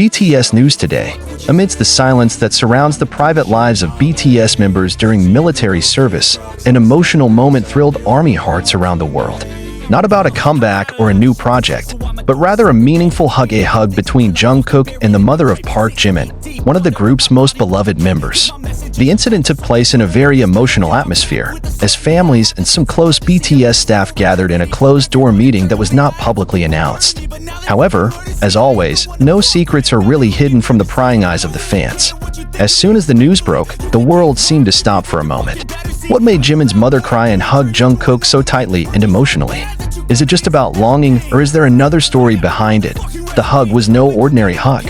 BTS News Today. Amidst the silence that surrounds the private lives of BTS members during military service, an emotional moment thrilled ARMY hearts around the world. Not about a comeback or a new project, but rather a meaningful hug, a hug between Jungkook and the mother of Park Jimin, one of the group's most beloved members. The incident took place in a very emotional atmosphere, as families and some close BTS staff gathered in a closed-door meeting that was not publicly announced. However, as always, no secrets are really hidden from the prying eyes of the fans. As soon as the news broke, the world seemed to stop for a moment. What made Jimin's mother cry and hug Jungkook so tightly and emotionally? Is it just about longing, or is there another story behind it? The hug was no ordinary hug.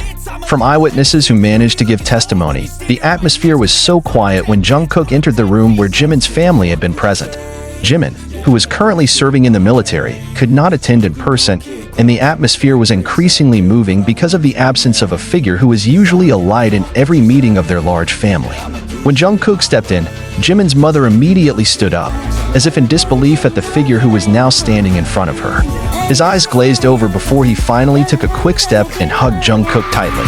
From eyewitnesses who managed to give testimony, the atmosphere was so quiet when Jungkook entered the room where Jimin's family had been present. Jimin, who was currently serving in the military, could not attend in person, and the atmosphere was increasingly moving because of the absence of a figure who is usually a light in every meeting of their large family. When Jungkook stepped in, Jimin's mother immediately stood up, as if in disbelief at the figure who was now standing in front of her. His eyes glazed over before he finally took a quick step and hugged Jungkook tightly.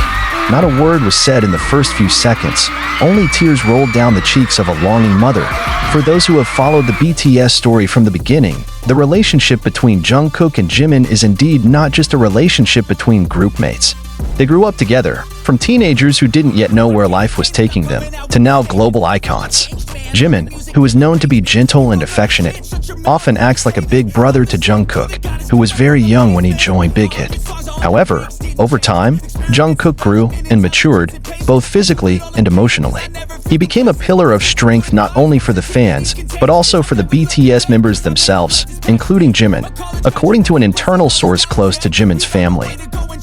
Not a word was said in the first few seconds, only tears rolled down the cheeks of a longing mother. For those who have followed the BTS story from the beginning, the relationship between Jungkook and Jimin is indeed not just a relationship between group mates. They grew up together, from teenagers who didn't yet know where life was taking them, to now global icons. Jimin, who is known to be gentle and affectionate, often acts like a big brother to Jungkook, who was very young when he joined Big Hit. However, over time, Jungkook grew and matured, both physically and emotionally. He became a pillar of strength not only for the fans, but also for the BTS members themselves, including Jimin, according to an internal source close to Jimin's family.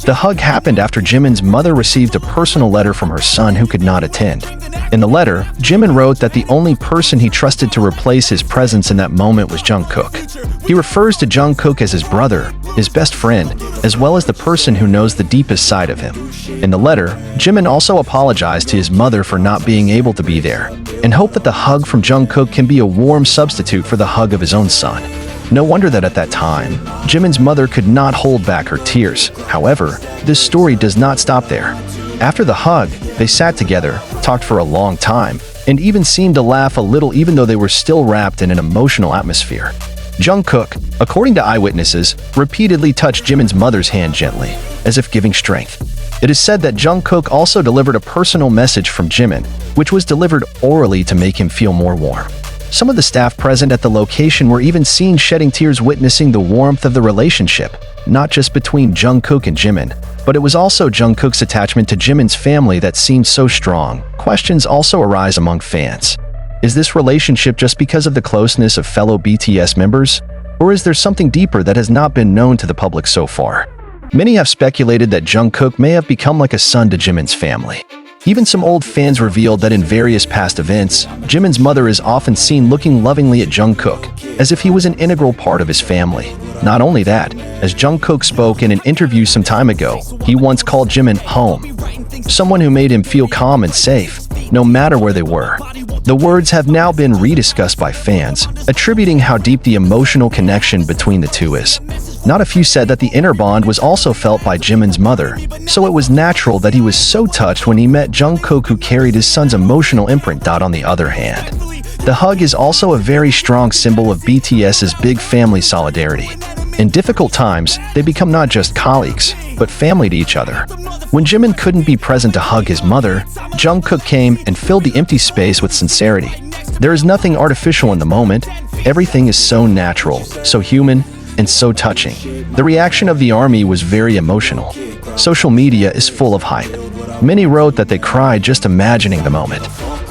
The hug happened after Jimin's mother received a personal letter from her son who could not attend. In the letter, Jimin wrote that the only person he trusted to replace his presence in that moment was Jungkook. He refers to Jungkook as his brother, his best friend, as well as the person who knows the deepest side of him. In the letter, Jimin also apologized to his mother for not being able to be there, and hoped that the hug from Jungkook can be a warm substitute for the hug of his own son. No wonder that at that time, Jimin's mother could not hold back her tears. However, this story does not stop there. After the hug, they sat together, talked for a long time, and even seemed to laugh a little even though they were still wrapped in an emotional atmosphere. Jungkook, according to eyewitnesses, repeatedly touched Jimin's mother's hand gently, as if giving strength. It is said that Jungkook also delivered a personal message from Jimin, which was delivered orally to make him feel more warm. Some of the staff present at the location were even seen shedding tears witnessing the warmth of the relationship, not just between Jungkook and Jimin, but it was also Jungkook's attachment to Jimin's family that seemed so strong. Questions also arise among fans. Is this relationship just because of the closeness of fellow BTS members? Or is there something deeper that has not been known to the public so far? Many have speculated that Jungkook may have become like a son to Jimin's family. Even some old fans revealed that in various past events, Jimin's mother is often seen looking lovingly at Jungkook, as if he was an integral part of his family. Not only that, as Jungkook spoke in an interview some time ago, he once called Jimin home, someone who made him feel calm and safe, no matter where they were. The words have now been rediscussed by fans, attributing how deep the emotional connection between the two is. Not a few said that the inner bond was also felt by Jimin's mother, so it was natural that he was so touched when he met Jungkook, who carried his son's emotional imprint. On the other hand, the hug is also a very strong symbol of BTS's big family solidarity. In difficult times, they become not just colleagues, but family to each other. When Jimin couldn't be present to hug his mother, Jungkook came and filled the empty space with sincerity. There is nothing artificial in the moment. Everything is so natural, so human, and so touching. The reaction of the ARMY was very emotional. Social media is full of hype. Many wrote that they cried just imagining the moment.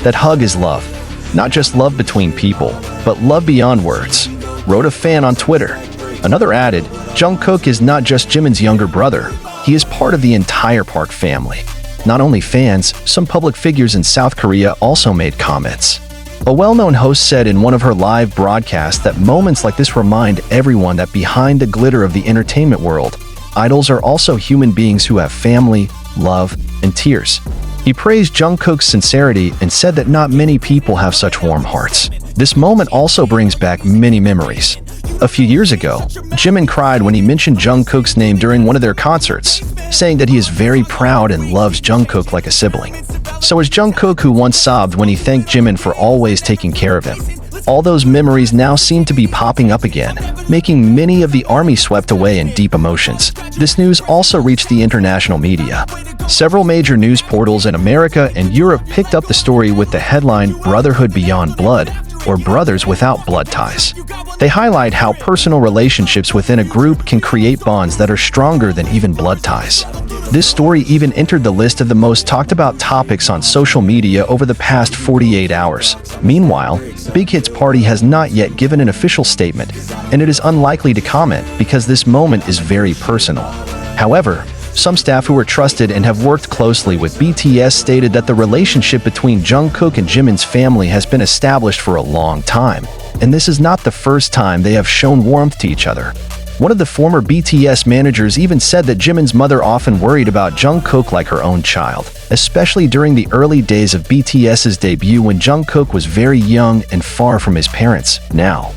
That hug is love. Not just love between people, but love beyond words, wrote a fan on Twitter. Another added, Jungkook is not just Jimin's younger brother, he is part of the entire Park family. Not only fans, some public figures in South Korea also made comments. A well-known host said in one of her live broadcasts that moments like this remind everyone that behind the glitter of the entertainment world, idols are also human beings who have family, love, and tears. He praised Jungkook's sincerity and said that not many people have such warm hearts. This moment also brings back many memories. A few years ago, Jimin cried when he mentioned Jungkook's name during one of their concerts, saying that he is very proud and loves Jungkook like a sibling. So is Jungkook, who once sobbed when he thanked Jimin for always taking care of him. All those memories now seem to be popping up again, making many of the ARMY swept away in deep emotions. This news also reached the international media. Several major news portals in America and Europe picked up the story with the headline "Brotherhood Beyond Blood," or brothers without blood ties. They highlight how personal relationships within a group can create bonds that are stronger than even blood ties. This story even entered the list of the most talked about topics on social media over the past 48 hours. Meanwhile, Big Hit's party has not yet given an official statement, and it is unlikely to comment because this moment is very personal. However, some staff who are trusted and have worked closely with BTS stated that the relationship between Jungkook and Jimin's family has been established for a long time, and this is not the first time they have shown warmth to each other. One of the former BTS managers even said that Jimin's mother often worried about Jungkook like her own child, especially during the early days of BTS's debut when Jungkook was very young and far from his parents. Now,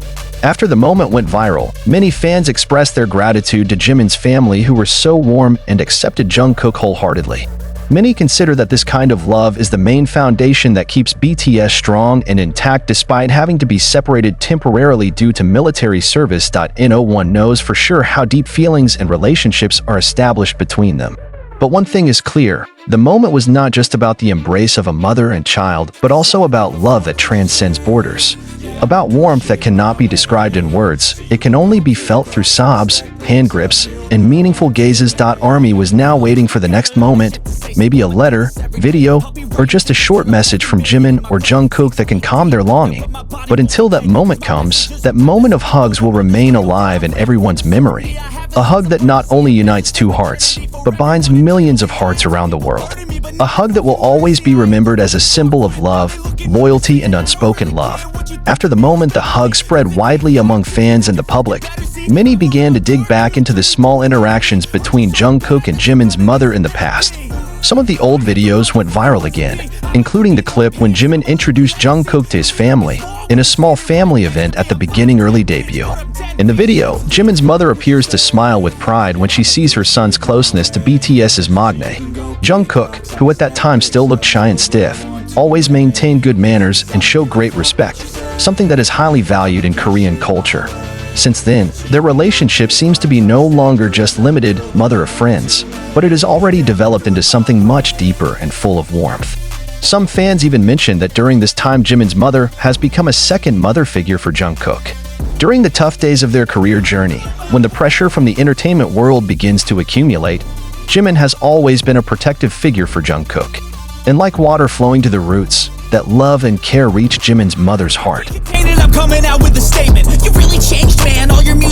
after the moment went viral, many fans expressed their gratitude to Jimin's family, who were so warm and accepted Jungkook wholeheartedly. Many consider that this kind of love is the main foundation that keeps BTS strong and intact despite having to be separated temporarily due to military service. No one knows for sure how deep feelings and relationships are established between them. But one thing is clear, the moment was not just about the embrace of a mother and child, but also about love that transcends borders. About warmth that cannot be described in words, it can only be felt through sobs, hand grips, and meaningful gazes. ARMY was now waiting for the next moment, maybe a letter, video, or just a short message from Jimin or Jungkook that can calm their longing. But until that moment comes, that moment of hugs will remain alive in everyone's memory. A hug that not only unites two hearts, but binds millions of hearts around the world. A hug that will always be remembered as a symbol of love, loyalty, and unspoken love. After the moment, the hug spread widely among fans and the public. Many began to dig back into the small interactions between Jungkook and Jimin's mother in the past. Some of the old videos went viral again, including the clip when Jimin introduced Jungkook to his family in a small family event at the beginning early debut. In the video, Jimin's mother appears to smile with pride when she sees her son's closeness to BTS's magne. Jungkook, who at that time still looked shy and stiff, always maintained good manners and showed great respect, something that is highly valued in Korean culture. Since then, their relationship seems to be no longer just limited mother of friends, but it has already developed into something much deeper and full of warmth. Some fans even mentioned that during this time Jimin's mother has become a second mother figure for Jungkook. During the tough days of their career journey, when the pressure from the entertainment world begins to accumulate, Jimin has always been a protective figure for Jungkook. And like water flowing to the roots, that love and care reach Jimin's mother's heart. I'm coming out with a statement. You really changed, man. All your music